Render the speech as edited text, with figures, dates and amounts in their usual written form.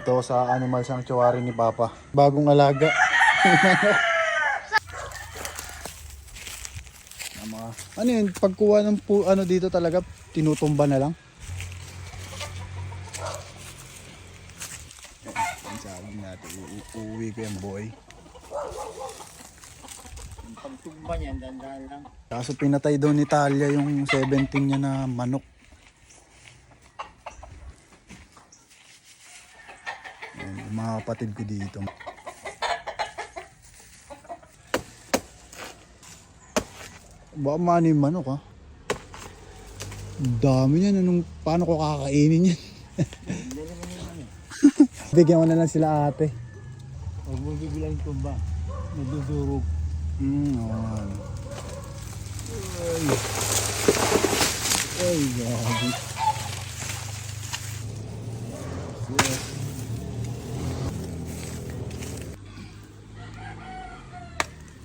Ito sa animal sanctuary ni Papa. Bagong alaga. Ano yun? Pagkuha ng ano dito talaga, tinutumba na lang. Ang sabi natin, uuwi ko yung boy. Yung pagtumba niyan, dandahan lang. Kaso pinatay doon ni Talia yung 17 niya na manok. Ayan, yung mga kapatid ko dito. Baka maano yung manok ha? Ang dami niyan. Paano ko kakainin yan? Bigyan mo na lang sila ate. Huwag mo bibilang tumba. Nadudurog. Oo. Ay, grabe. Yes.